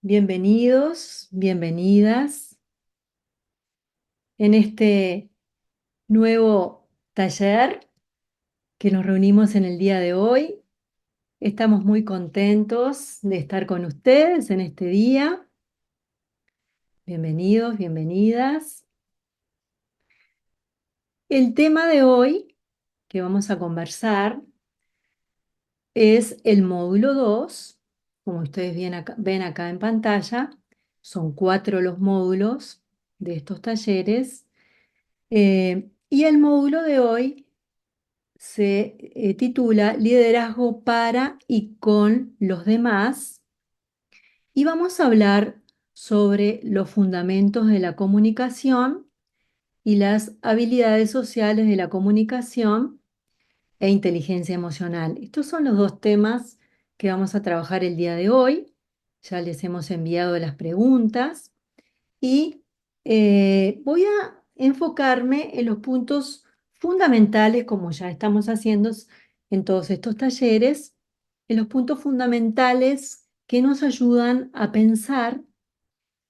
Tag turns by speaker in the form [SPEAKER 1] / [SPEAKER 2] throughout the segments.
[SPEAKER 1] Bienvenidos, bienvenidas en este nuevo taller que nos reunimos en el día de hoy. Estamos muy contentos de estar con ustedes en este día. Bienvenidos, bienvenidas. El tema de hoy que vamos a conversar es el módulo 2, como ustedes ven acá en pantalla. Son 4 los módulos de estos talleres. Y el módulo de hoy se titula Liderazgo para y con los demás, y vamos a hablar sobre los fundamentos de la comunicación y las habilidades sociales de la comunicación e inteligencia emocional. Estos son los dos temas que vamos a trabajar el día de hoy. Ya les hemos enviado las preguntas y voy a enfocarme en los puntos fundamentales, como ya estamos haciendo en todos estos talleres, en los puntos fundamentales que nos ayudan a pensar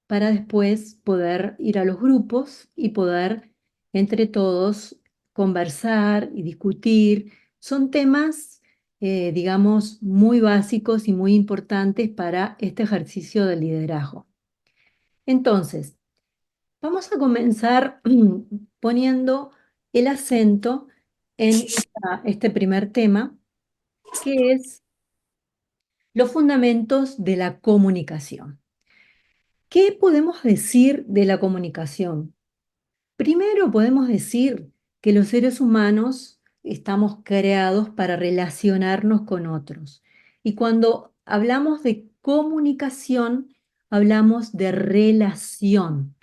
[SPEAKER 1] para después poder ir a los grupos y poder entre todos conversar y discutir. Son temas, digamos, muy básicos y muy importantes para este ejercicio de liderazgo. Entonces, vamos a comenzar poniendo el acento en este primer tema, que es los fundamentos de la comunicación. ¿Qué podemos decir de la comunicación? Primero podemos decir que los seres humanos estamos creados para relacionarnos con otros. Y cuando hablamos de comunicación, hablamos de relación.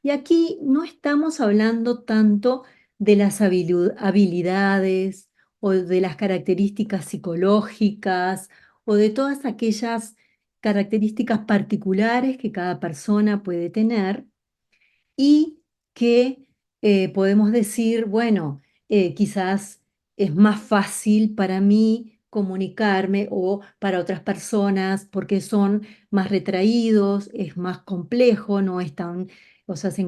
[SPEAKER 1] Y aquí no estamos hablando tanto de las habilidades o de las características psicológicas o de todas aquellas características particulares que cada persona puede tener y que podemos decir, bueno, quizás es más fácil para mí comunicarme o para otras personas porque son más retraídos, es más complejo, no es tan, o sea, se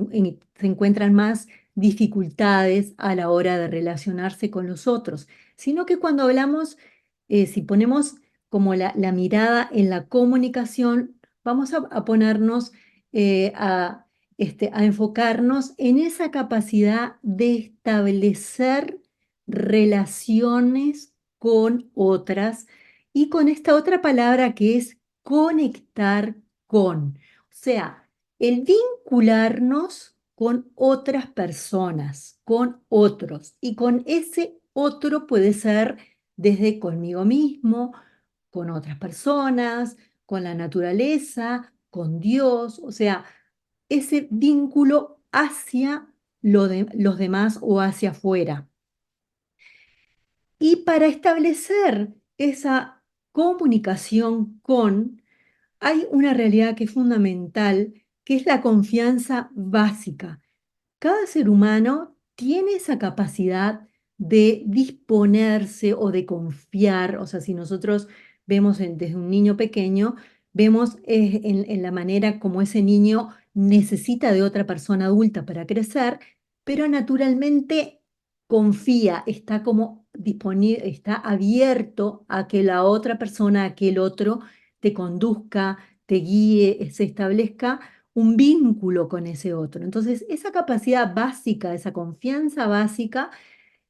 [SPEAKER 1] encuentran más dificultades a la hora de relacionarse con los otros, sino que cuando hablamos, si ponemos como la mirada en la comunicación, vamos a ponernos a enfocarnos en esa capacidad de establecer relaciones con otras y con esta otra palabra que es conectar con. O sea, el vincularnos con otras personas, con otros. Y con ese otro puede ser desde conmigo mismo, con otras personas, con la naturaleza, con Dios. O sea, ese vínculo hacia los demás o hacia afuera. Y para establecer esa comunicación con, hay una realidad que es fundamental, que es la confianza básica. Cada ser humano tiene esa capacidad de disponerse o de confiar, o sea, si nosotros vemos desde un niño pequeño, vemos en la manera como ese niño necesita de otra persona adulta para crecer, pero naturalmente confía, está como disponible, está abierto a que la otra persona, a que el otro te conduzca, te guíe, se establezca un vínculo con ese otro. Entonces, esa capacidad básica, esa confianza básica,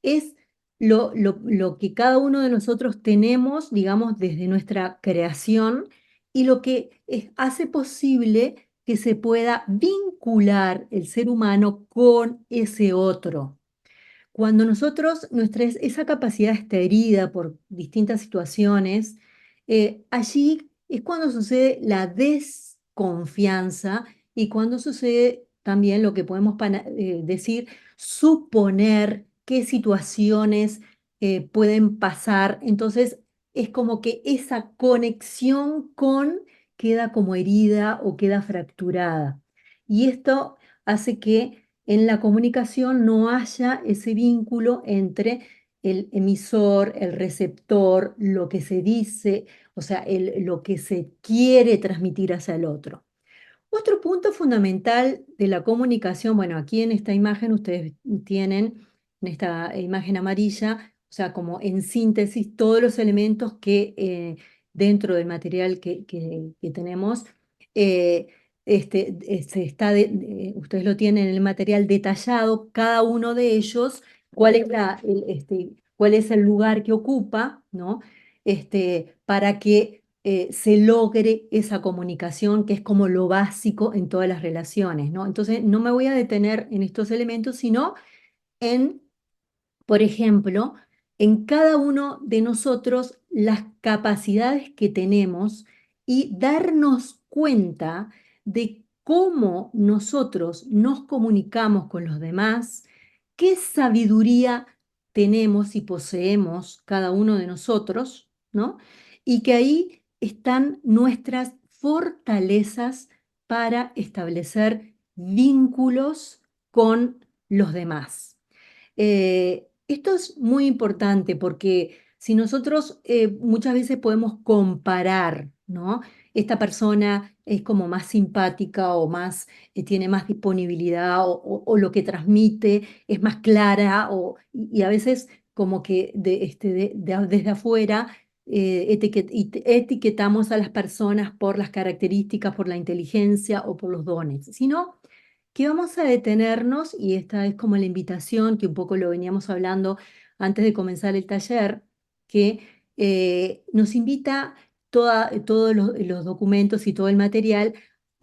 [SPEAKER 1] es lo que cada uno de nosotros tenemos, digamos, desde nuestra creación y lo que hace posible que se pueda vincular el ser humano con ese otro. Cuando nosotros, esa capacidad está herida por distintas situaciones, allí es cuando sucede la desconfianza y cuando sucede también lo que podemos decir, suponer qué situaciones pueden pasar. Entonces, es como que esa conexión con queda como herida o queda fracturada. Y esto hace que en la comunicación no haya ese vínculo entre el emisor, el receptor, lo que se dice, o sea, lo que se quiere transmitir hacia el otro. Otro punto fundamental de la comunicación, bueno, aquí en esta imagen ustedes tienen, en esta imagen amarilla, o sea, como en síntesis, todos los elementos que dentro del material que tenemos, eh, ustedes lo tienen en el material detallado, cada uno de ellos, cuál es el lugar que ocupa, ¿no? Para que se logre esa comunicación que es como lo básico en todas las relaciones, ¿no? Entonces, no me voy a detener en estos elementos, sino en, por ejemplo, en cada uno de nosotros las capacidades que tenemos y darnos cuenta de cómo nosotros nos comunicamos con los demás, qué sabiduría tenemos y poseemos cada uno de nosotros, ¿no? Y que ahí están nuestras fortalezas para establecer vínculos con los demás. Esto es muy importante porque si nosotros muchas veces podemos comparar, ¿no? Esta persona es como más simpática o más, tiene más disponibilidad o lo que transmite es más clara y a veces como que desde afuera etiquetamos a las personas por las características, por la inteligencia o por los dones, sino que vamos a detenernos, y esta es como la invitación, que un poco lo veníamos hablando antes de comenzar el taller, que nos invita todos los documentos y todo el material,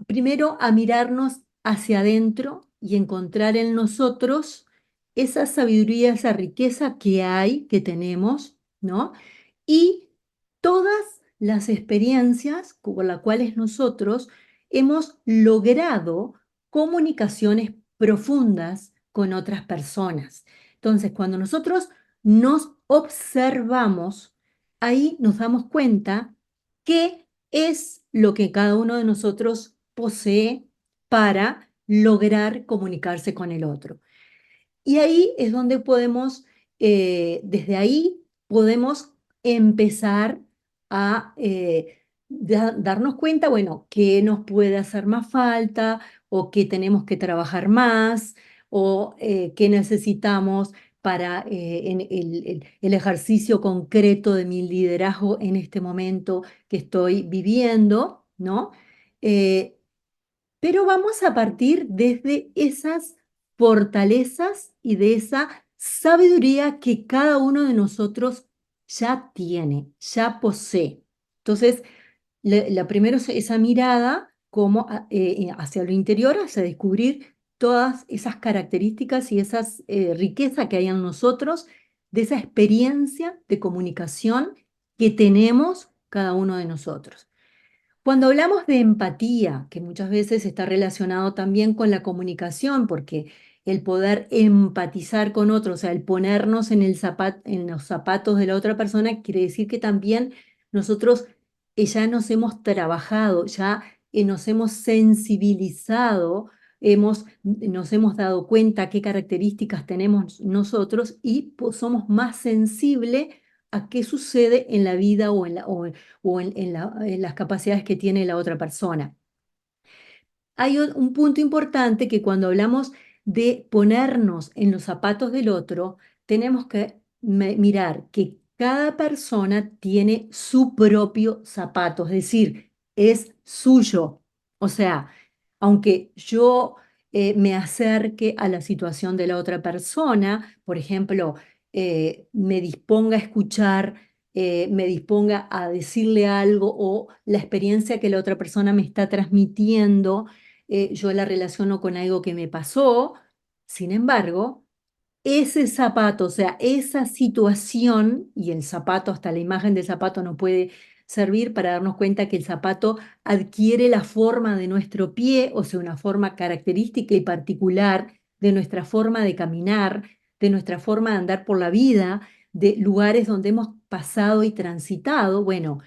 [SPEAKER 1] primero a mirarnos hacia adentro y encontrar en nosotros esa sabiduría, esa riqueza que hay, que tenemos, ¿no? Y todas las experiencias con las cuales nosotros hemos logrado comunicaciones profundas con otras personas. Entonces, cuando nosotros nos observamos, ahí nos damos cuenta qué es lo que cada uno de nosotros posee para lograr comunicarse con el otro. Y ahí es donde podemos, desde ahí podemos empezar a darnos cuenta, bueno, qué nos puede hacer más falta o qué tenemos que trabajar más o qué necesitamos para en el ejercicio concreto de mi liderazgo en este momento que estoy viviendo, ¿no? Eh, pero vamos a partir desde esas fortalezas y de esa sabiduría que cada uno de nosotros ya tiene, ya posee. Entonces, la primero es esa mirada como hacia lo interior, hacia descubrir todas esas características y esas riquezas que hay en nosotros, de esa experiencia de comunicación que tenemos cada uno de nosotros. Cuando hablamos de empatía, que muchas veces está relacionado también con la comunicación, porque el poder empatizar con otros, o sea, el ponernos en los zapatos de la otra persona, quiere decir que también nosotros ya nos hemos trabajado, ya nos hemos sensibilizado, nos hemos dado cuenta qué características tenemos nosotros y pues, somos más sensibles a qué sucede en la vida en las capacidades que tiene la otra persona. Hay un punto importante que cuando hablamos de ponernos en los zapatos del otro, tenemos que mirar que cada persona tiene su propio zapato, es decir, es suyo. O sea, aunque yo me acerque a la situación de la otra persona, por ejemplo, me disponga a escuchar, me disponga a decirle algo o la experiencia que la otra persona me está transmitiendo, yo la relaciono con algo que me pasó. Sin embargo, ese zapato, o sea, esa situación, y el zapato, hasta la imagen del zapato nos puede servir para darnos cuenta que el zapato adquiere la forma de nuestro pie, o sea, una forma característica y particular de nuestra forma de caminar, de nuestra forma de andar por la vida, de lugares donde hemos pasado y transitado. Bueno,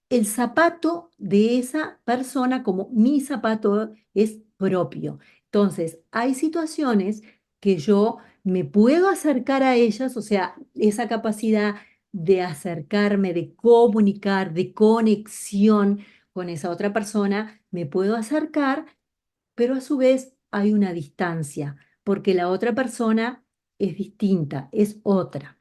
[SPEAKER 1] el zapato de esa persona como mi zapato es propio. Entonces, hay situaciones que yo me puedo acercar a ellas, o sea, esa capacidad de acercarme, de comunicar, de conexión con esa otra persona, me puedo acercar, pero a su vez hay una distancia, porque la otra persona es distinta, es otra.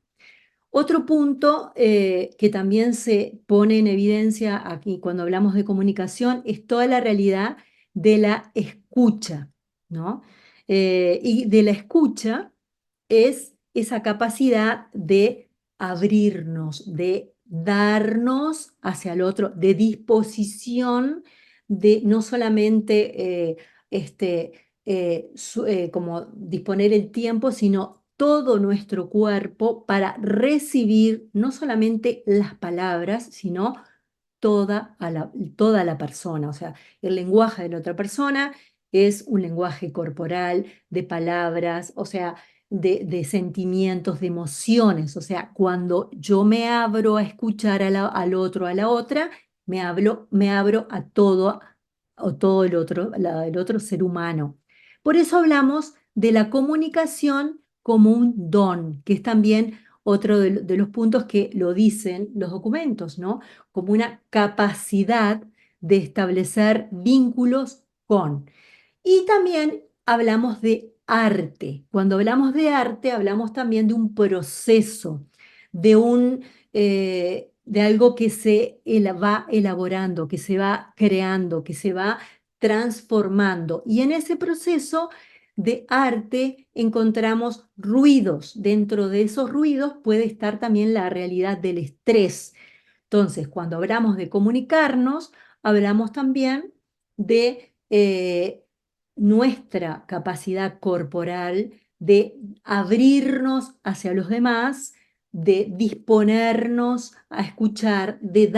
[SPEAKER 1] Otro punto que también se pone en evidencia aquí cuando hablamos de comunicación es toda la realidad de la escucha, ¿no? Y de la escucha es esa capacidad de abrirnos, de darnos hacia el otro, de disposición, de no solamente como disponer el tiempo, sino todo nuestro cuerpo para recibir no solamente las palabras, sino toda la persona. O sea, el lenguaje de la otra persona es un lenguaje corporal, de palabras, o sea, de sentimientos, de emociones. O sea, cuando yo me abro a escuchar al otro, a la otra, me abro a todo, o todo el otro ser humano. Por eso hablamos de la comunicación como un don, que es también otro de los puntos que lo dicen los documentos, ¿no? Como una capacidad de establecer vínculos con. Y también hablamos de arte. Cuando hablamos de arte, hablamos también de un proceso, de algo que va elaborando, que se va creando, que se va transformando. Y en ese proceso de arte encontramos ruidos. Dentro de esos ruidos puede estar también la realidad del estrés. Entonces, cuando hablamos de comunicarnos, hablamos también de nuestra capacidad corporal de abrirnos hacia los demás, de disponernos a escuchar, de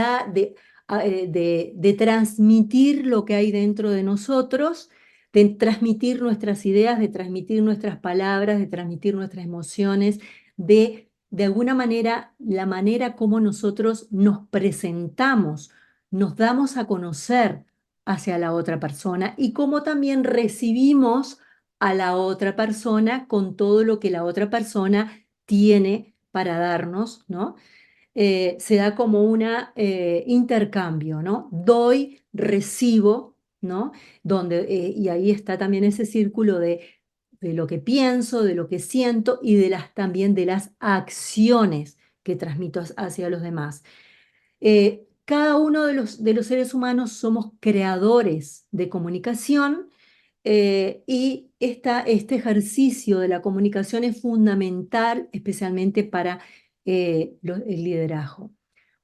[SPEAKER 1] transmitir lo que hay dentro de nosotros, de transmitir nuestras ideas, de transmitir nuestras palabras, de transmitir nuestras emociones, de alguna manera, la manera como nosotros nos presentamos, nos damos a conocer hacia la otra persona y cómo también recibimos a la otra persona con todo lo que la otra persona tiene para darnos, ¿no? Se da como un intercambio, ¿no? Doy, recibo, ¿no? Y ahí está también ese círculo de lo que pienso, de lo que siento y también de las acciones que transmito hacia los demás. Cada uno de los seres humanos somos creadores de comunicación y este ejercicio de la comunicación es fundamental, especialmente para el liderazgo.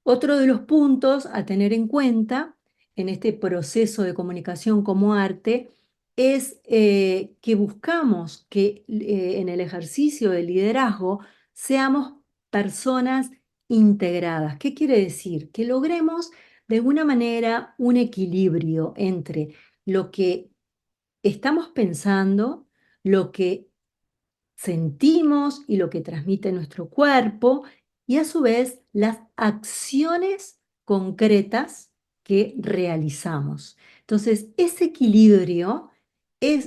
[SPEAKER 1] Otro de los puntos a tener en cuenta en este proceso de comunicación como arte es que buscamos que en el ejercicio del liderazgo seamos personas integradas. ¿Qué quiere decir? Que logremos de alguna manera un equilibrio entre lo que estamos pensando, lo que sentimos y lo que transmite nuestro cuerpo y a su vez las acciones concretas que realizamos. Entonces, ese equilibrio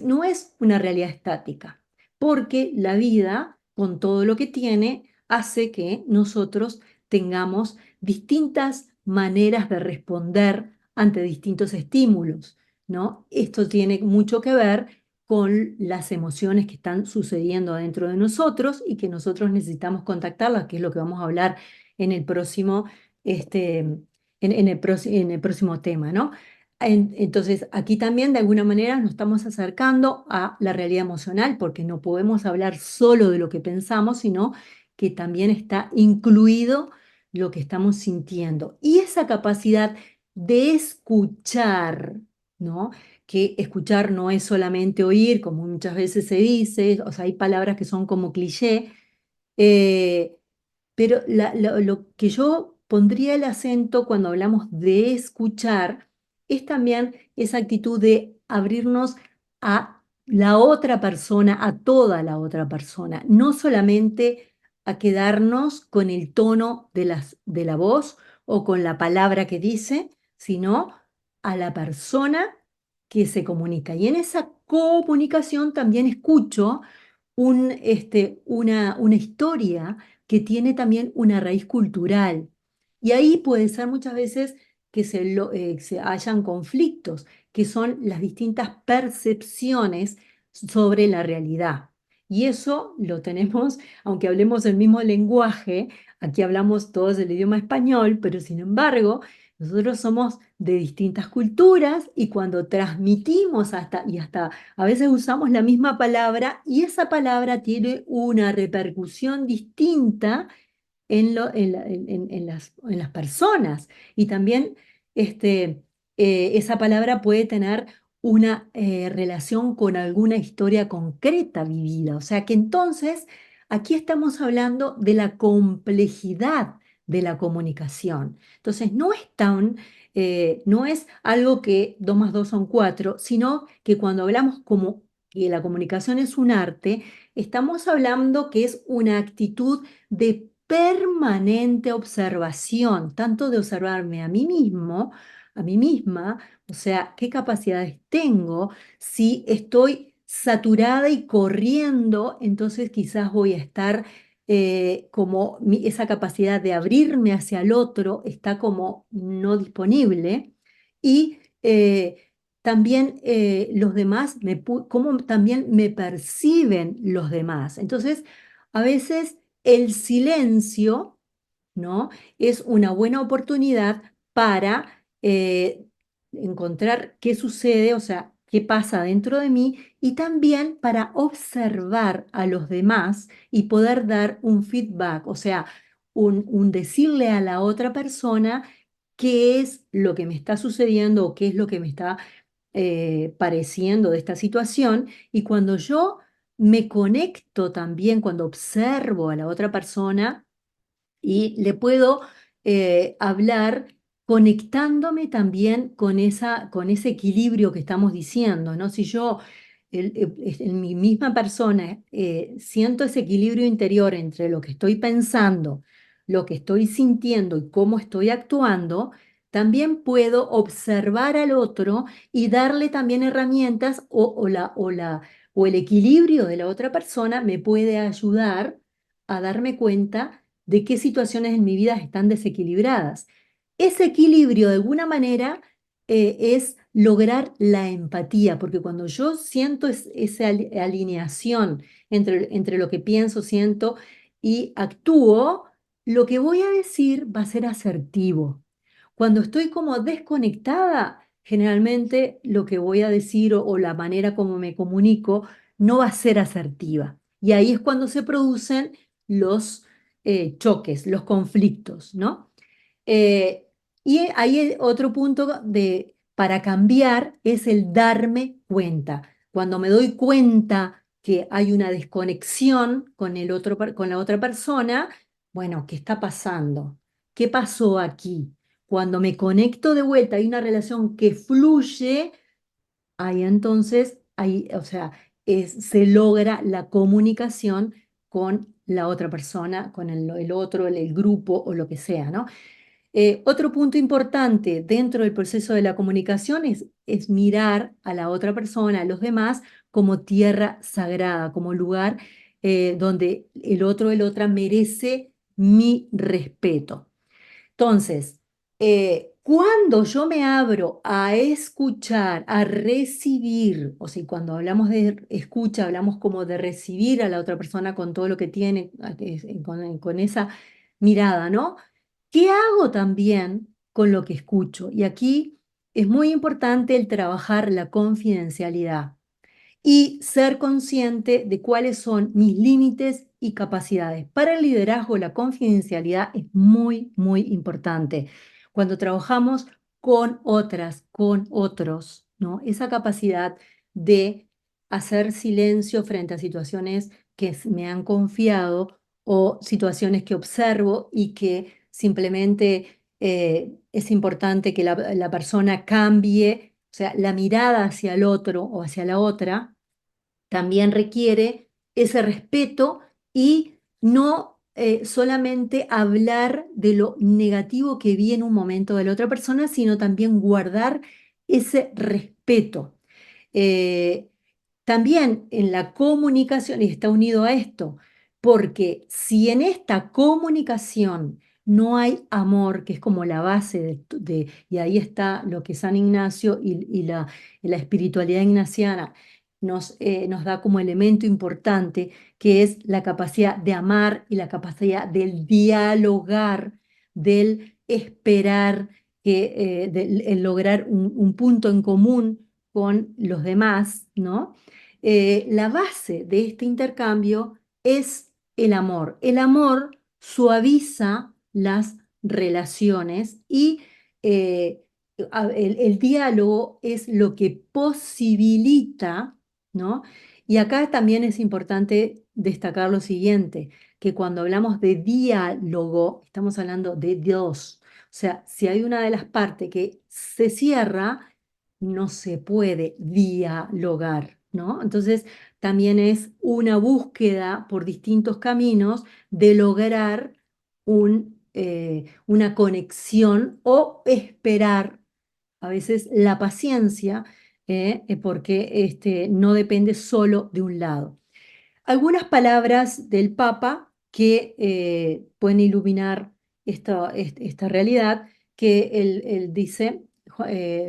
[SPEAKER 1] no es una realidad estática, porque la vida, con todo lo que tiene, hace que nosotros tengamos distintas maneras de responder ante distintos estímulos, ¿no? Esto tiene mucho que ver con las emociones que están sucediendo dentro de nosotros y que nosotros necesitamos contactarlas, que es lo que vamos a hablar en el próximo, en el próximo tema, ¿no? Entonces, aquí también de alguna manera nos estamos acercando a la realidad emocional, porque no podemos hablar solo de lo que pensamos, sino que también está incluido lo que estamos sintiendo. Y esa capacidad de escuchar, ¿no? Que escuchar no es solamente oír, como muchas veces se dice, o sea, hay palabras que son como cliché, eh, pero lo que yo pondría el acento cuando hablamos de escuchar es también esa actitud de abrirnos a la otra persona, a toda la otra persona, no solamente a quedarnos con el tono de la voz o con la palabra que dice, sino a la persona que se comunica. Y en esa comunicación también escucho una historia que tiene también una raíz cultural. Y ahí puede ser muchas veces que se hayan conflictos, que son las distintas percepciones sobre la realidad. Y eso lo tenemos, aunque hablemos el mismo lenguaje, aquí hablamos todos el idioma español, pero sin embargo, nosotros somos de distintas culturas y cuando transmitimos hasta a veces usamos la misma palabra y esa palabra tiene una repercusión distinta en las personas. Y también esa palabra puede tener una relación con alguna historia concreta vivida. O sea que entonces aquí estamos hablando de la complejidad de la comunicación. Entonces no es algo que 2 más 2 son 4, sino que cuando hablamos como que la comunicación es un arte, estamos hablando que es una actitud de permanente observación, tanto de observarme a mí mismo, a mí misma, o sea, qué capacidades tengo, si estoy saturada y corriendo, entonces quizás voy a estar como esa capacidad de abrirme hacia el otro está como no disponible y también los demás, cómo también me perciben los demás. Entonces, a veces el silencio, ¿no? Es una buena oportunidad para encontrar qué sucede, o sea, qué pasa dentro de mí y también para observar a los demás y poder dar un feedback, o sea, un decirle a la otra persona qué es lo que me está sucediendo o qué es lo que me está pareciendo de esta situación. Y cuando yo me conecto también, cuando observo a la otra persona, y le puedo hablar conectándome también con ese equilibrio que estamos diciendo, ¿no? Si yo en mi misma persona siento ese equilibrio interior entre lo que estoy pensando, lo que estoy sintiendo y cómo estoy actuando, también puedo observar al otro y darle también herramientas o el equilibrio de la otra persona me puede ayudar a darme cuenta de qué situaciones en mi vida están desequilibradas. Ese equilibrio, de alguna manera, es lograr la empatía, porque cuando yo siento esa alineación entre lo que pienso, siento y actúo, lo que voy a decir va a ser asertivo. Cuando estoy como desconectada, generalmente lo que voy a decir o la manera como me comunico no va a ser asertiva. Y ahí es cuando se producen los choques, los conflictos, ¿no? Eh, y ahí otro punto para cambiar es el darme cuenta. Cuando me doy cuenta que hay una desconexión con la otra persona, bueno, ¿qué está pasando? ¿Qué pasó aquí? Cuando me conecto de vuelta, hay una relación que fluye. Ahí entonces, ahí, o sea, se logra la comunicación con la otra persona, con el otro, el grupo o lo que sea, ¿no? Otro punto importante dentro del proceso de la comunicación es mirar a la otra persona, a los demás, como tierra sagrada, como lugar donde el otro, el otra merece mi respeto. Entonces, cuando yo me abro a escuchar, a recibir, o sea, cuando hablamos de escucha, hablamos como de recibir a la otra persona con todo lo que tiene, con esa mirada, ¿no? ¿Qué hago también con lo que escucho? Y aquí es muy importante el trabajar la confidencialidad y ser consciente de cuáles son mis límites y capacidades. Para el liderazgo, la confidencialidad es muy, muy importante. Cuando trabajamos con otras, con otros, ¿no? Esa capacidad de hacer silencio frente a situaciones que me han confiado o situaciones que observo y que simplemente es importante que la persona cambie, o sea, la mirada hacia el otro o hacia la otra también requiere ese respeto y no solamente hablar de lo negativo que vi en un momento de la otra persona, sino también guardar ese respeto. Eh, también en la comunicación, y está unido a esto, porque si en esta comunicación no hay amor, que es como la base y ahí está lo que San Ignacio y la espiritualidad ignaciana nos da como elemento importante, que es la capacidad de amar y la capacidad del dialogar, del esperar, del el lograr un punto en común con los demás, ¿no? La base de este intercambio es el amor. El amor suaviza las relaciones y eh, el diálogo es lo que posibilita, ¿no? Y acá también es importante destacar lo siguiente, que cuando hablamos de diálogo, estamos hablando de dos. O sea, si hay una de las partes que se cierra, no se puede dialogar, ¿no? Entonces, también es una búsqueda por distintos caminos de lograr una conexión o esperar, a veces la paciencia, porque no depende solo de un lado. Algunas palabras del Papa que pueden iluminar esta realidad, que él dice,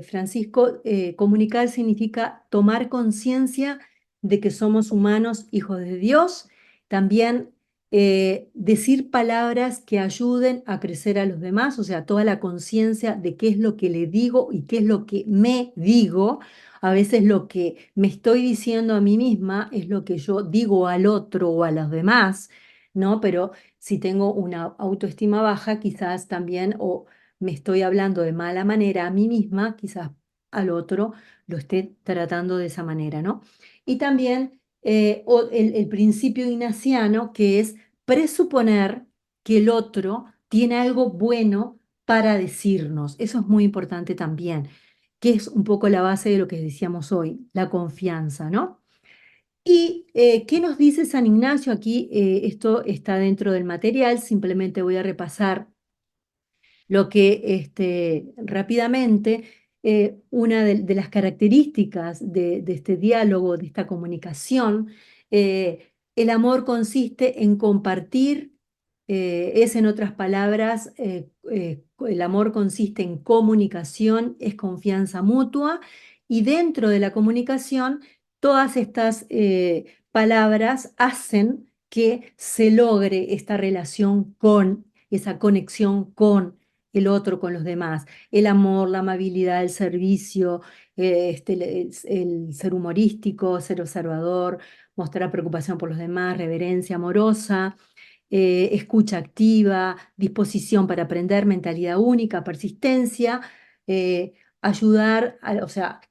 [SPEAKER 1] Francisco, comunicar significa tomar conciencia de que somos humanos, hijos de Dios, también decir palabras que ayuden a crecer a los demás, o sea, toda la conciencia de qué es lo que le digo y qué es lo que me digo. A veces lo que me estoy diciendo a mí misma es lo que yo digo al otro o a los demás, ¿no? Pero si tengo una autoestima baja, quizás también, o me estoy hablando de mala manera a mí misma, quizás al otro lo esté tratando de esa manera, ¿no? Y también el principio ignaciano, que es presuponer que el otro tiene algo bueno para decirnos. Eso es muy importante también, que es un poco la base de lo que decíamos hoy, la confianza, ¿no? ¿Y qué nos dice San Ignacio? Aquí esto está dentro del material, simplemente voy a repasar lo que rápidamente, una de las características de este diálogo, de esta comunicación, el amor consiste en compartir, es en otras palabras, el amor consiste en comunicación, es confianza mutua y dentro de la comunicación todas estas palabras hacen que se logre esta relación con, esa conexión con el otro, con los demás. El amor, la amabilidad, el servicio, el ser humorístico, ser observador, mostrar preocupación por los demás, reverencia amorosa, escucha activa, disposición para aprender, mentalidad única, persistencia, ayudar, o sea,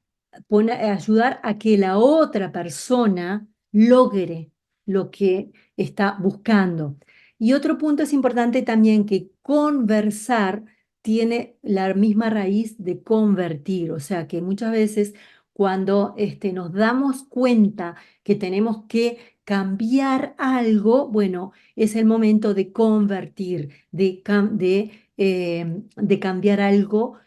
[SPEAKER 1] ayudar a que la otra persona logre lo que está buscando. Y otro punto es importante también, que conversar tiene la misma raíz de convertir, o sea que muchas veces cuando nos damos cuenta que tenemos que cambiar algo, bueno, es el momento de convertir, de cambiar algo,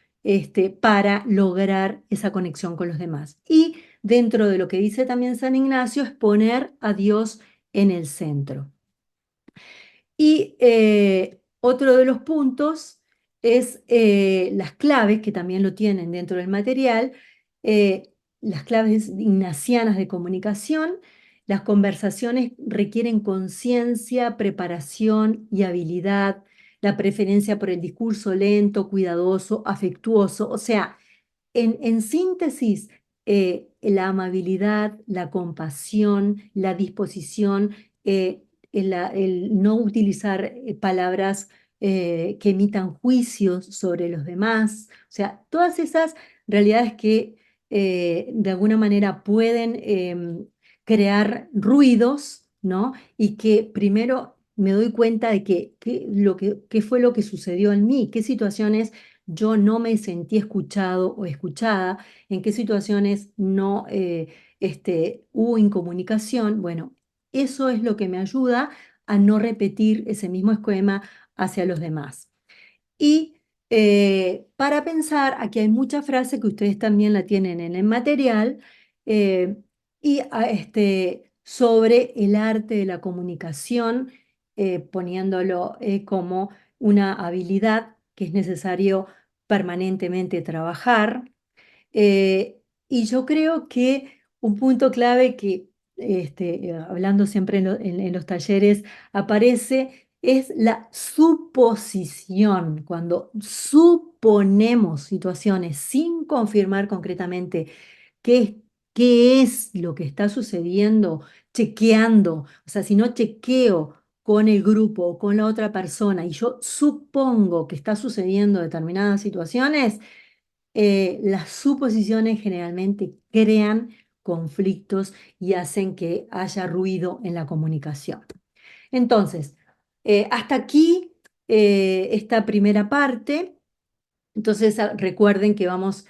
[SPEAKER 1] para lograr esa conexión con los demás. Y dentro de lo que dice también San Ignacio es poner a Dios en el centro. Y otro de los puntos es las claves, que también lo tienen dentro del material, las claves ignacianas de comunicación. Las conversaciones requieren conciencia, preparación y habilidad, la preferencia por el discurso lento, cuidadoso, afectuoso. O sea, en síntesis, la amabilidad, la compasión, la disposición, el no utilizar palabras que emitan juicios sobre los demás, o sea, todas esas realidades que de alguna manera pueden crear ruidos, ¿no? Y que primero me doy cuenta de qué fue lo que sucedió en mí, qué situaciones yo no me sentí escuchado o escuchada, en qué situaciones no hubo incomunicación. Bueno, eso es lo que me ayuda a no repetir ese mismo esquema hacia los demás. Y para pensar, aquí hay muchas frases que ustedes también la tienen en el material, eh, y sobre el arte de la comunicación, poniéndolo como una habilidad que es necesario permanentemente trabajar. Eh, y yo creo que un punto clave que, hablando siempre en los talleres, aparece es la suposición. Cuando suponemos situaciones sin confirmar concretamente qué, qué es lo que está sucediendo, chequeando, o sea, si no chequeo con el grupo o con la otra persona y yo supongo que está sucediendo determinadas situaciones, las suposiciones generalmente crean conflictos y hacen que haya ruido en la comunicación. Entonces, hasta aquí esta primera parte. Entonces, recuerden que vamos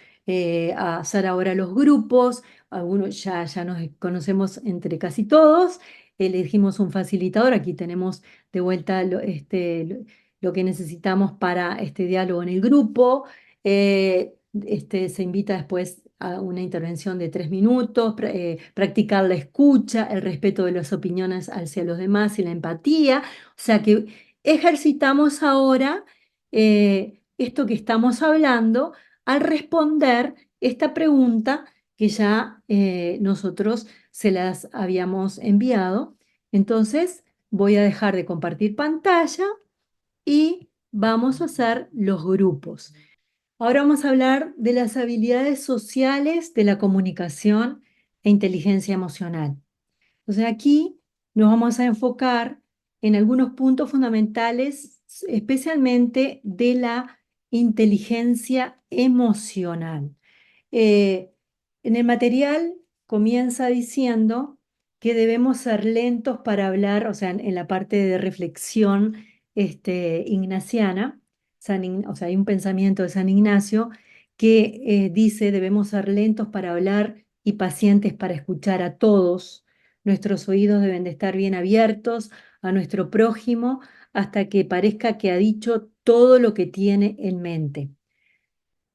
[SPEAKER 1] a hacer ahora los grupos. Algunos ya nos conocemos entre casi todos. Elegimos un facilitador. Aquí tenemos de vuelta lo que necesitamos para este diálogo en el grupo. Se invita después a una intervención de 3 minutos, practicar la escucha, el respeto de las opiniones hacia los demás y la empatía. O sea que ejercitamos ahora esto que estamos hablando al responder esta pregunta que ya nosotros se las habíamos enviado. Entonces voy a dejar de compartir pantalla y vamos a hacer los grupos. Ahora vamos a hablar de las habilidades sociales de la comunicación e inteligencia emocional. Entonces aquí nos vamos a enfocar en algunos puntos fundamentales, especialmente de la inteligencia emocional. Eh, en el material comienza diciendo que debemos ser lentos para hablar, o sea, en la parte de reflexión ignaciana, o sea, hay un pensamiento de San Ignacio que dice debemos ser lentos para hablar y pacientes para escuchar a todos. Nuestros oídos deben de estar bien abiertos a nuestro prójimo hasta que parezca que ha dicho todo lo que tiene en mente.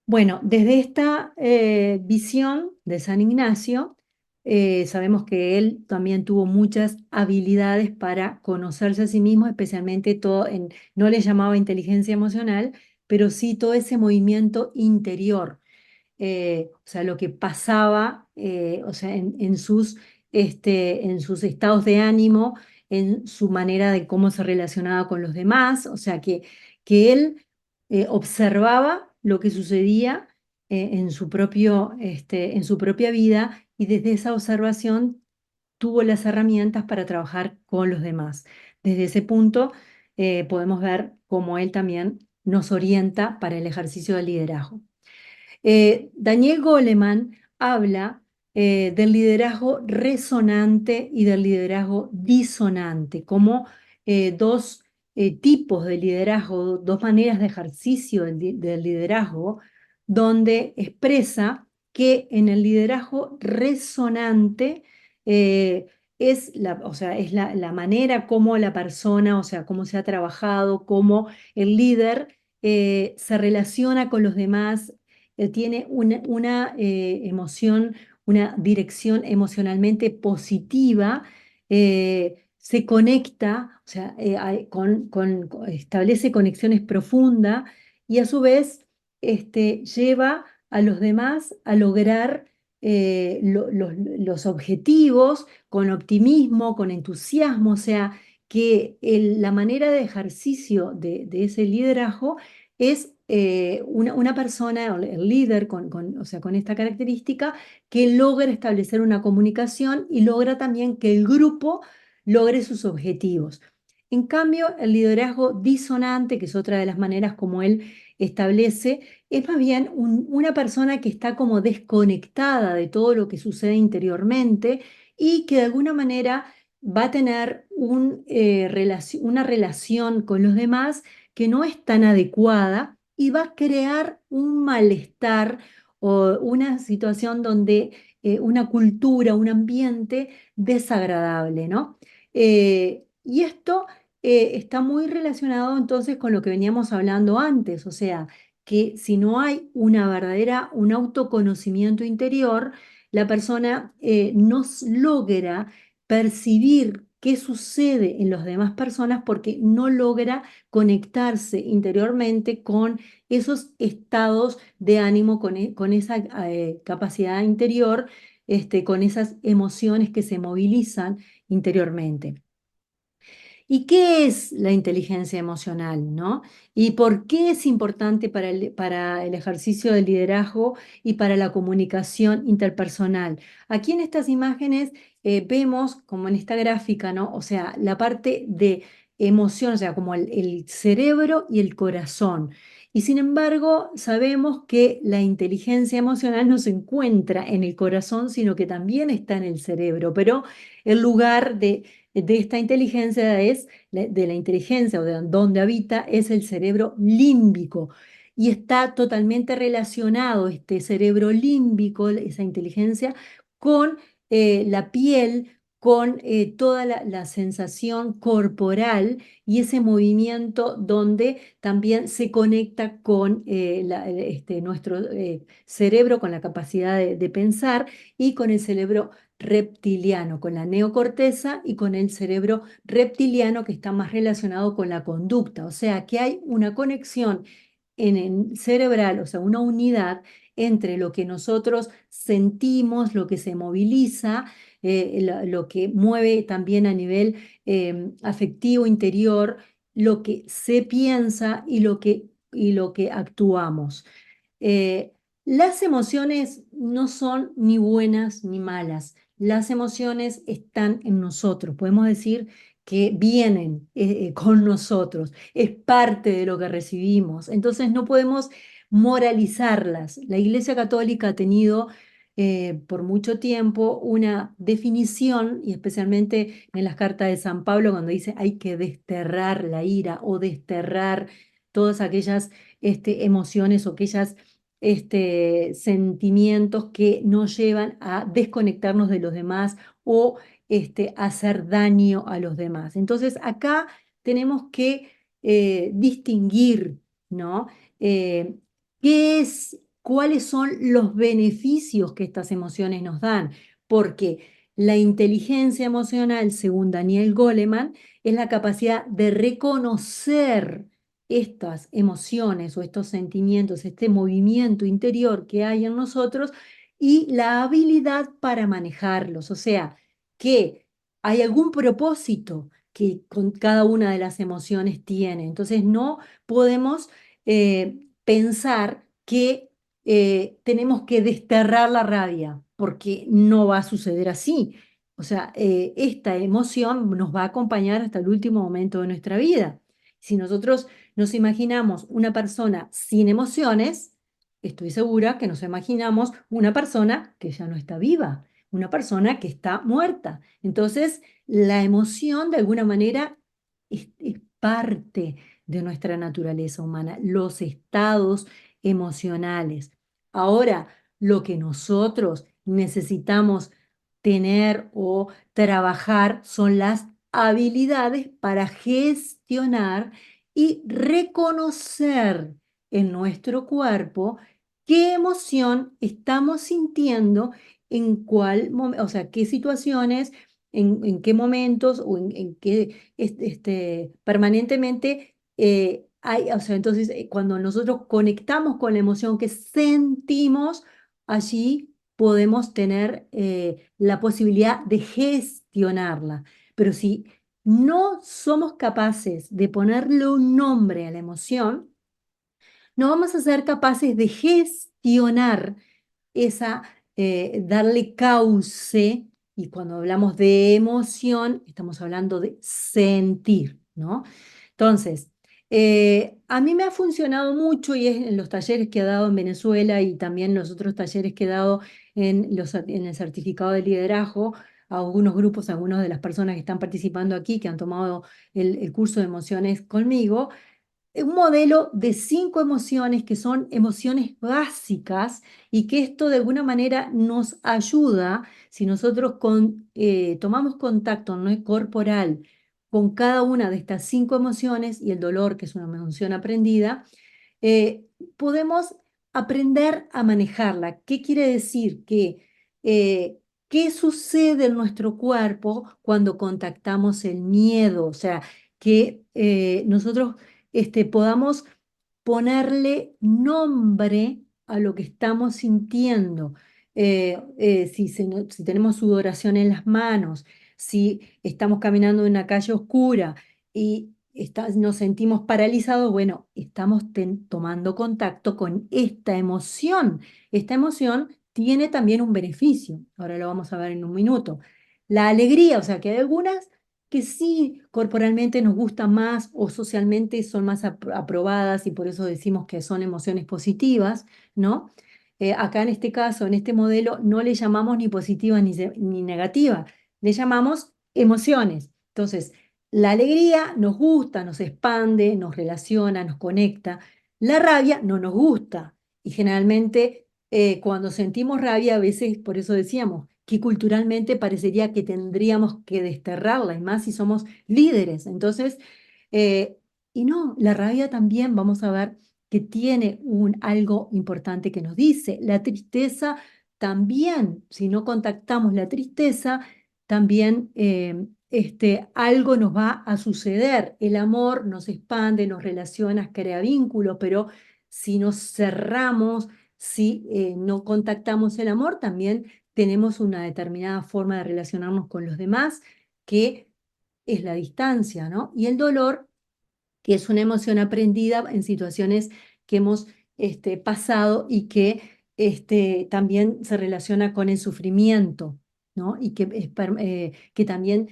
[SPEAKER 1] Bueno, desde esta visión de San Ignacio, sabemos que él también tuvo muchas habilidades para conocerse a sí mismo, especialmente no le llamaba inteligencia emocional, pero sí todo ese movimiento interior, o sea, lo que pasaba, o sea, en sus estados de ánimo, en su manera de cómo se relacionaba con los demás, o sea, que él observaba lo que sucedía en su propia vida y desde esa observación tuvo las herramientas para trabajar con los demás. Desde ese punto podemos ver cómo él también nos orienta para el ejercicio del liderazgo. Daniel Goleman habla del liderazgo resonante y del liderazgo disonante como dos tipos de liderazgo, dos maneras de ejercicio del liderazgo, donde expresa que en el liderazgo resonante o sea, es la manera como la persona, o sea, cómo se ha trabajado, cómo el líder se relaciona con los demás, tiene una emoción, una dirección emocionalmente positiva, se conecta, o sea, establece conexiones profundas y a su vez lleva a los demás a lograr los objetivos con optimismo, con entusiasmo, o sea, que la manera de ejercicio de ese liderazgo es una persona, el líder, o sea, con esta característica, que logra establecer una comunicación y logra también que el grupo logre sus objetivos. En cambio, el liderazgo disonante, que es otra de las maneras como él establece, es más bien una persona que está como desconectada de todo lo que sucede interiormente y que de alguna manera va a tener una relación con los demás que no es tan adecuada y va a crear un malestar o una situación donde una cultura, un ambiente desagradable, ¿no? Y esto está muy relacionado entonces con lo que veníamos hablando antes, o sea, que si no hay un autoconocimiento interior, la persona no logra percibir qué sucede en las demás personas porque no logra conectarse interiormente con esos estados de ánimo, con esa capacidad interior, con esas emociones que se movilizan interiormente. ¿Y qué es la inteligencia emocional, no? ¿Y por qué es importante para el ejercicio del liderazgo y para la comunicación interpersonal? Aquí en estas imágenes vemos, como en esta gráfica, ¿no? O sea, la parte de emoción, o sea, como el cerebro y el corazón. Y sin embargo, sabemos que la inteligencia emocional no se encuentra en el corazón, sino que también está en el cerebro, pero el lugar de esta inteligencia de la inteligencia o de donde habita es el cerebro límbico y está totalmente relacionado este cerebro límbico, esa inteligencia, con la piel, con toda la sensación corporal y ese movimiento donde también se conecta con nuestro cerebro, con la capacidad de pensar y con el cerebro reptiliano, con la neocorteza y con el cerebro reptiliano que está más relacionado con la conducta. O sea que hay una conexión en el cerebral, o sea, una unidad entre lo que nosotros sentimos, lo que se moviliza, lo que mueve también a nivel afectivo interior, lo que se piensa y lo que actuamos. Eh, las emociones no son ni buenas ni malas. Las emociones están en nosotros. Podemos decir que vienen con nosotros. Es parte de lo que recibimos. Entonces no podemos moralizarlas. La Iglesia Católica ha tenido por mucho tiempo una definición, y especialmente en las cartas de San Pablo, cuando dice hay que desterrar la ira o desterrar todas aquellas emociones o aquellas sentimientos que nos llevan a desconectarnos de los demás o hacer daño a los demás. Entonces, acá tenemos que distinguir, ¿no? Eh, ¿Cuáles son los beneficios que estas emociones nos dan? Porque la inteligencia emocional, según Daniel Goleman, es la capacidad de reconocer estas emociones o estos sentimientos, este movimiento interior que hay en nosotros y la habilidad para manejarlos. O sea, que hay algún propósito que con cada una de las emociones tiene. Entonces no podemos pensar que tenemos que desterrar la rabia, porque no va a suceder así. O sea, esta emoción nos va a acompañar hasta el último momento de nuestra vida. Si nosotros nos imaginamos una persona sin emociones, estoy segura que nos imaginamos una persona que ya no está viva, una persona que está muerta. Entonces, la emoción de alguna manera es parte de nuestra naturaleza humana, los estados emocionales. Ahora, lo que nosotros necesitamos tener o trabajar son las habilidades para gestionar y reconocer en nuestro cuerpo qué emoción estamos sintiendo, en cuál momento, o sea, qué situaciones, en qué momentos o en qué permanentemente hay, o sea, entonces cuando nosotros conectamos con la emoción que sentimos, allí podemos tener la posibilidad de gestionarla. Pero si no somos capaces de ponerle un nombre a la emoción, no vamos a ser capaces de gestionar esa, darle cauce, y cuando hablamos de emoción, estamos hablando de sentir, ¿no? Entonces, a mí me ha funcionado mucho y es en los talleres que he dado en Venezuela y también los otros talleres que he dado en el certificado de liderazgo a algunos grupos, a algunas de las personas que están participando aquí, que han tomado el curso de emociones conmigo, un modelo de 5 emociones que son emociones básicas y que esto de alguna manera nos ayuda si nosotros tomamos contacto no corporal con cada una de estas 5 emociones y el dolor, que es una emoción aprendida, podemos aprender a manejarla. ¿Qué quiere decir? Que ¿Qué sucede en nuestro cuerpo cuando contactamos el miedo? O sea, que nosotros podamos ponerle nombre a lo que estamos sintiendo. Si tenemos sudoración en las manos, si estamos caminando en una calle oscura y nos sentimos paralizados, bueno, estamos tomando contacto con esta emoción. Esta emoción tiene también un beneficio. Ahora lo vamos a ver en un minuto. La alegría, o sea que hay algunas que sí corporalmente nos gustan más o socialmente son más aprobadas y por eso decimos que son emociones positivas, ¿no? Acá en este caso, en este modelo, no le llamamos ni positiva ni negativa, le llamamos emociones. Entonces, la alegría nos gusta, nos expande, nos relaciona, nos conecta. La rabia no nos gusta y generalmente cuando sentimos rabia, a veces, por eso decíamos, que culturalmente parecería que tendríamos que desterrarla, y más si somos líderes. Entonces, eh, y no, la rabia también, vamos a ver que tiene algo importante que nos dice. La tristeza también, si no contactamos la tristeza, también algo nos va a suceder. El amor nos expande, nos relaciona, crea vínculos, pero si nos cerramos, si no contactamos el amor, también tenemos una determinada forma de relacionarnos con los demás, que es la distancia, ¿no? Y el dolor, que es una emoción aprendida en situaciones que hemos pasado y que también se relaciona con el sufrimiento, ¿no? Y que también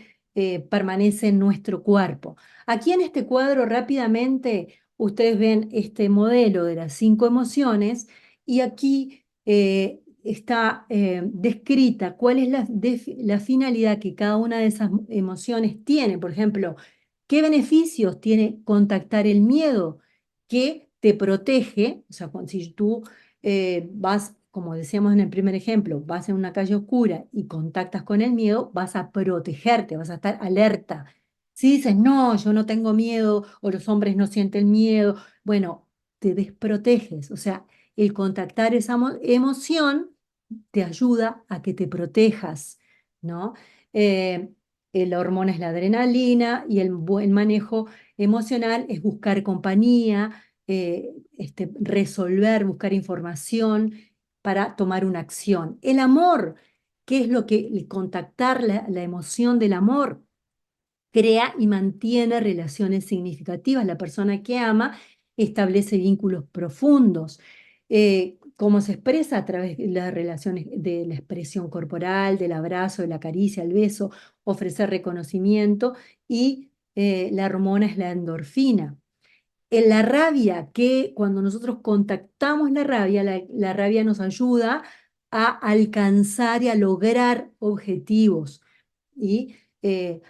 [SPEAKER 1] permanece en nuestro cuerpo. Aquí en este cuadro rápidamente ustedes ven este modelo de las 5 emociones y aquí está descrita cuál es la finalidad que cada una de esas emociones tiene. Por ejemplo, ¿qué beneficios tiene contactar el miedo? Que te protege, o sea, si tú vas, como decíamos en el primer ejemplo, vas en una calle oscura y contactas con el miedo, vas a protegerte, vas a estar alerta. Si dices, no, yo no tengo miedo, o los hombres no sienten miedo, bueno, te desproteges. O sea, el contactar esa emoción te ayuda a que te protejas, ¿no? Eh, la hormona es la adrenalina y el buen manejo emocional es buscar compañía, resolver, buscar información para tomar una acción. El amor, ¿qué es lo que el contactar la emoción del amor? Crea y mantiene relaciones significativas. La persona que ama establece vínculos profundos. ¿Cómo se expresa? A través de las relaciones, de la expresión corporal, del abrazo, de la caricia, el beso, ofrecer reconocimiento y la hormona es la endorfina. En la rabia, que cuando nosotros contactamos la rabia nos ayuda a alcanzar y a lograr objetivos y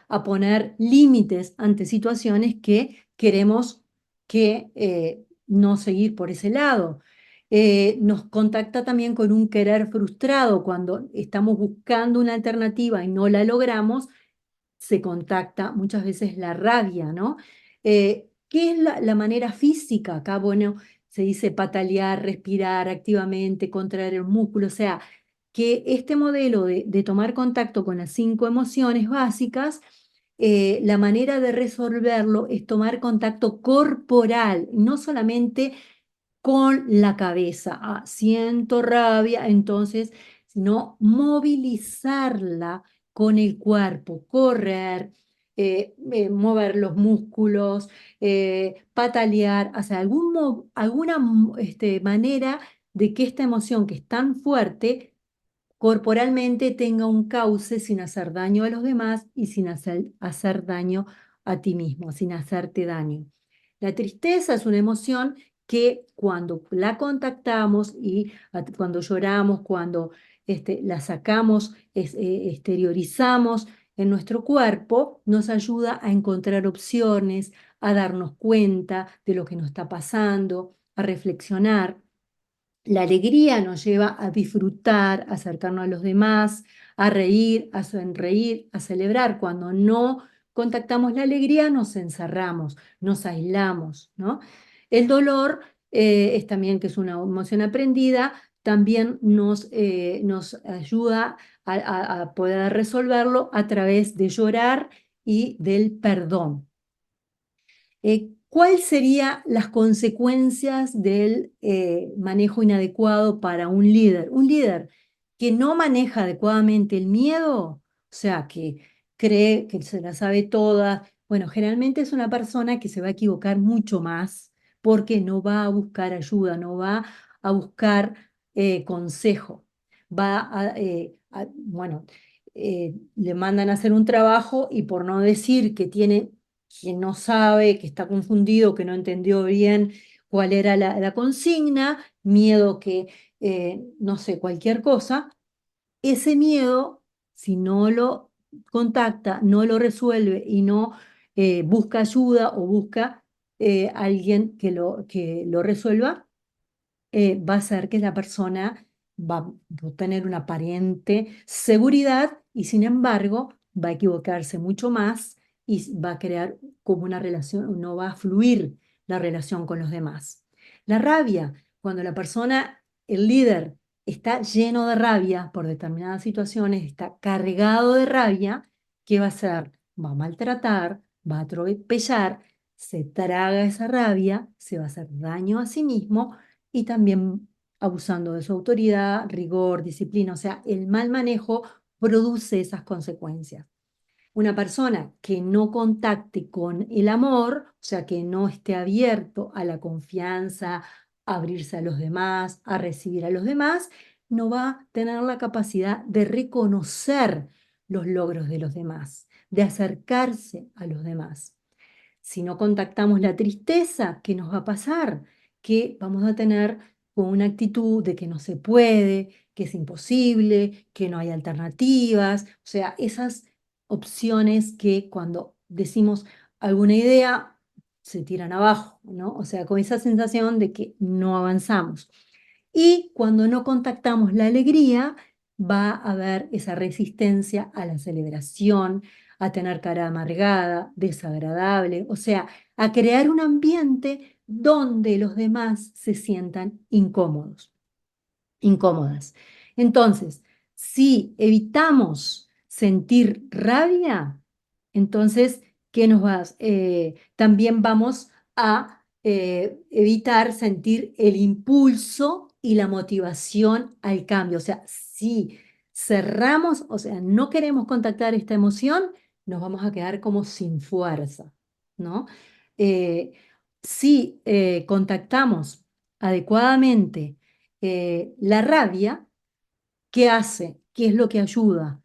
[SPEAKER 1] a poner límites ante situaciones que queremos que no seguir por ese lado. Nos contacta también con un querer frustrado cuando estamos buscando una alternativa y no la logramos, se contacta muchas veces la rabia, ¿no? ¿Qué es la manera física? Acá, bueno, se dice patalear, respirar activamente, contraer el músculo, o sea, que este modelo de tomar contacto con las 5 emociones básicas, la manera de resolverlo es tomar contacto corporal, no solamente con la cabeza. Ah, siento rabia, entonces, sino movilizarla con el cuerpo, correr, mover los músculos, patalear, o sea, alguna manera de que esta emoción que es tan fuerte corporalmente tenga un cauce sin hacer daño a los demás y sin hacer daño a ti mismo, sin hacerte daño. La tristeza es una emoción que cuando la contactamos y cuando lloramos, cuando la sacamos, exteriorizamos en nuestro cuerpo, nos ayuda a encontrar opciones, a darnos cuenta de lo que nos está pasando, a reflexionar. La alegría nos lleva a disfrutar, a acercarnos a los demás, a reír, a sonreír, a celebrar. Cuando no contactamos la alegría, nos encerramos, nos aislamos, ¿no? El dolor es también, que es una emoción aprendida, también nos ayuda a poder resolverlo a través de llorar y del perdón. ¿Cuáles serían las consecuencias del manejo inadecuado para un líder? Un líder que no maneja adecuadamente el miedo, o sea, que cree que se la sabe toda, bueno, generalmente es una persona que se va a equivocar mucho más porque no va a buscar ayuda, no va a buscar consejo, va bueno, le mandan a hacer un trabajo y por no decir que no sabe, que está confundido, que no entendió bien cuál era la consigna, miedo que, no sé, cualquier cosa, ese miedo, si no lo contacta, no lo resuelve y no busca ayuda o busca alguien que lo resuelva, va a ser que la persona va a tener una aparente seguridad y sin embargo va a equivocarse mucho más y va a crear como una relación, no va a fluir la relación con los demás. La rabia, cuando la persona, el líder, está lleno de rabia por determinadas situaciones, está cargado de rabia, ¿qué va a hacer? Va a maltratar, va a atropellar, se traga esa rabia, se va a hacer daño a sí mismo y también abusando de su autoridad, rigor, disciplina. O sea, el mal manejo produce esas consecuencias. Una persona que no contacte con el amor, o sea, que no esté abierto a la confianza, a abrirse a los demás, a recibir a los demás, no va a tener la capacidad de reconocer los logros de los demás, de acercarse a los demás. Si no contactamos la tristeza, ¿qué nos va a pasar? Que vamos a tener con una actitud de que no se puede, que es imposible, que no hay alternativas, o sea, esas opciones que cuando decimos alguna idea se tiran abajo, ¿no? O sea, con esa sensación de que no avanzamos. Y cuando no contactamos la alegría, va a haber esa resistencia a la celebración, a tener cara amargada, desagradable, o sea, a crear un ambiente donde los demás se sientan incómodos, incómodas. Entonces, si evitamos sentir rabia, entonces, ¿qué nos va? También vamos a evitar sentir el impulso y la motivación al cambio. O sea, si cerramos, o sea, no queremos contactar esta emoción, nos vamos a quedar como sin fuerza, ¿no? Eh, si contactamos adecuadamente la rabia, ¿qué hace? ¿Qué es lo que ayuda?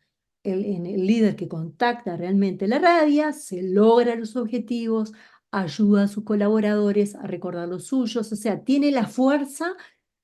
[SPEAKER 1] En el líder que contacta realmente la rabia, se logra los objetivos, ayuda a sus colaboradores a recordar los suyos, o sea, tiene la fuerza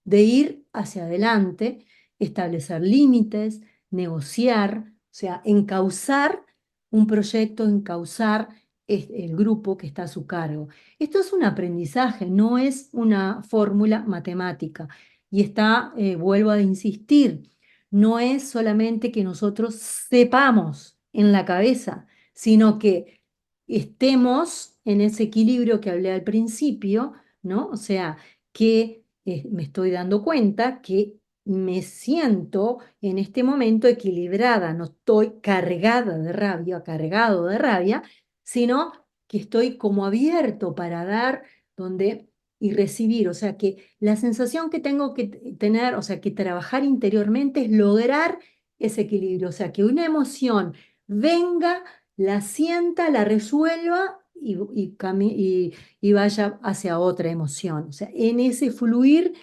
[SPEAKER 1] de ir hacia adelante, establecer límites, negociar, o sea, encauzar un proyecto, encauzar el grupo que está a su cargo. Esto es un aprendizaje, no es una fórmula matemática. Y está, vuelvo a insistir, no es solamente que nosotros sepamos en la cabeza, sino que estemos en ese equilibrio que hablé al principio, ¿no? O sea, que me estoy dando cuenta que me siento en este momento equilibrada, no estoy cargada de rabia, cargado de rabia, sino que estoy como abierto para dar donde y recibir, o sea que la sensación que tengo que tener, o sea que trabajar interiormente es lograr ese equilibrio, o sea que una emoción venga, la sienta, la resuelva y vaya hacia otra emoción, o sea, en ese fluir,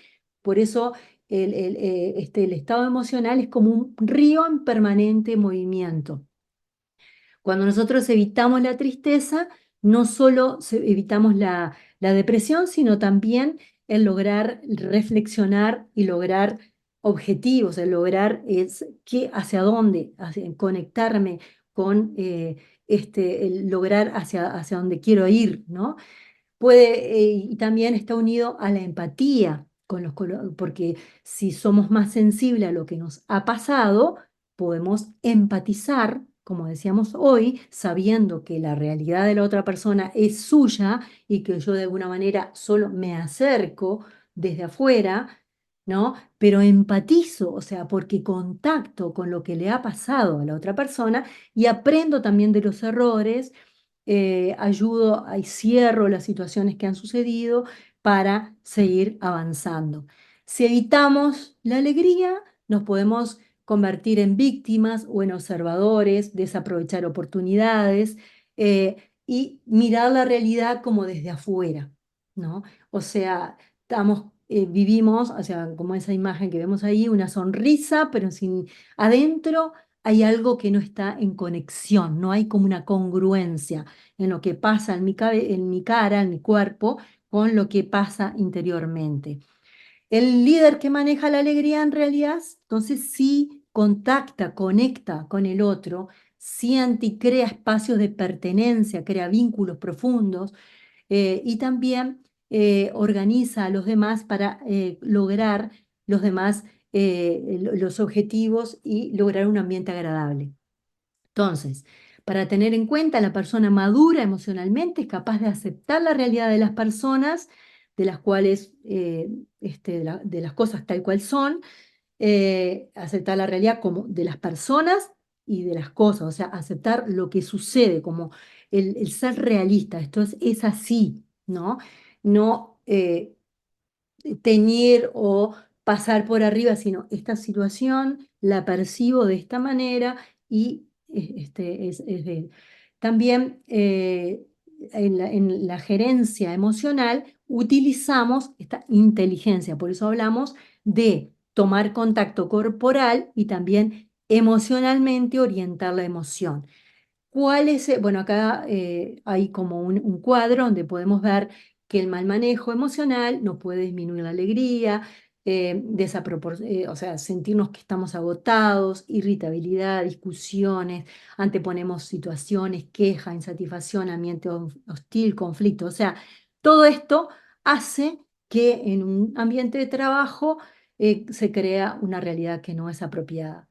[SPEAKER 1] por eso el estado emocional es como un río en permanente movimiento. Cuando nosotros evitamos la tristeza, no solo evitamos la depresión, sino también el lograr reflexionar y lograr objetivos, el lograr hacia dónde, conectarme con el lograr hacia dónde quiero ir, ¿no? Y también está unido a la empatía, porque si somos más sensibles a lo que nos ha pasado, podemos empatizar, como decíamos hoy, sabiendo que la realidad de la otra persona es suya y que yo de alguna manera solo me acerco desde afuera, ¿no? Pero empatizo, o sea, porque contacto con lo que le ha pasado a la otra persona y aprendo también de los errores, ayudo y cierro las situaciones que han sucedido para seguir avanzando. Si evitamos la alegría, nos podemos convertir en víctimas o en observadores, desaprovechar oportunidades y mirar la realidad como desde afuera, ¿no? O sea, vivimos, o sea, como esa imagen que vemos ahí, una sonrisa, pero sin adentro hay algo que no está en conexión, no hay como una congruencia en lo que pasa en mi cara, en mi cuerpo, con lo que pasa interiormente. El líder que maneja la alegría en realidad, entonces sí contacta, conecta con el otro, siente y crea espacios de pertenencia, crea vínculos profundos y también organiza a los demás para lograr los demás los objetivos y lograr un ambiente agradable. Entonces, para tener en cuenta, la persona madura emocionalmente es capaz de aceptar la realidad de las personas, de las cuales, de las cosas tal cual son, aceptar la realidad como de las personas y de las cosas, o sea, aceptar lo que sucede, como el ser realista, esto es así, ¿no? No teñir o pasar por arriba, sino esta situación la percibo de esta manera y también en la gerencia emocional utilizamos esta inteligencia, por eso hablamos de tomar contacto corporal y también emocionalmente orientar la emoción. ¿Cuál es? Bueno, acá hay como un cuadro donde podemos ver que el mal manejo emocional nos puede disminuir la alegría, o sea, sentirnos que estamos agotados, irritabilidad, discusiones, anteponemos situaciones, queja, insatisfacción, ambiente hostil, conflicto. O sea, todo esto hace que en un ambiente de trabajo se crea una realidad que no es apropiada.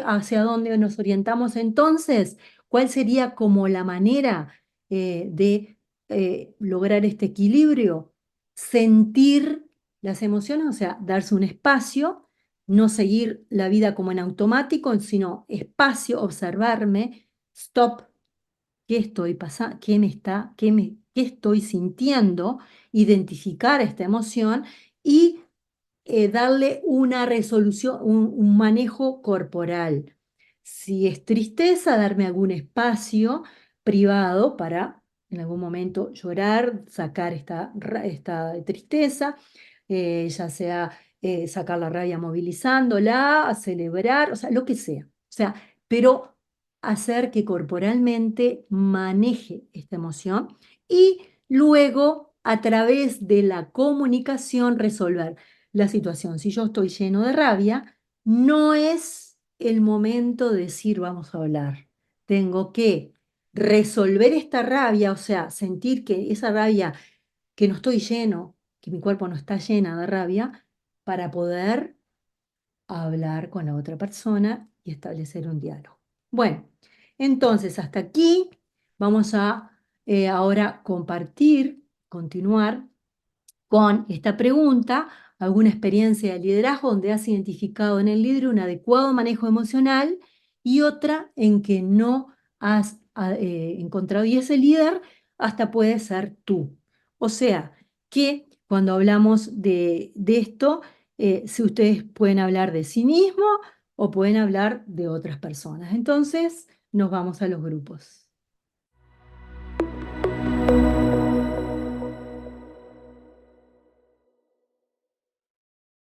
[SPEAKER 1] ¿Hacia dónde nos orientamos entonces? ¿Cuál sería como la manera de lograr este equilibrio? Sentir las emociones, o sea, darse un espacio, no seguir la vida como en automático, sino espacio, observarme, stop, qué estoy pasando, qué estoy sintiendo, identificar esta emoción y darle una resolución, un manejo corporal. Si es tristeza, darme algún espacio privado para en algún momento llorar, sacar esta tristeza, ya sea sacar la rabia movilizándola, celebrar, o sea, lo que sea. O sea, pero hacer que corporalmente maneje esta emoción y luego a través de la comunicación resolver la situación. Si yo estoy lleno de rabia, no es el momento de decir vamos a hablar. Tengo que resolver esta rabia, o sea, sentir que esa rabia, que no estoy lleno, que mi cuerpo no está llena de rabia, para poder hablar con la otra persona y establecer un diálogo. Bueno, entonces hasta aquí vamos a ahora continuar con esta pregunta, alguna experiencia de liderazgo donde has identificado en el líder un adecuado manejo emocional y otra en que no has encontrado. Y ese líder hasta puede ser tú. O sea, que cuando hablamos de esto, si ustedes pueden hablar de sí mismo o pueden hablar de otras personas. Entonces, nos vamos a los grupos.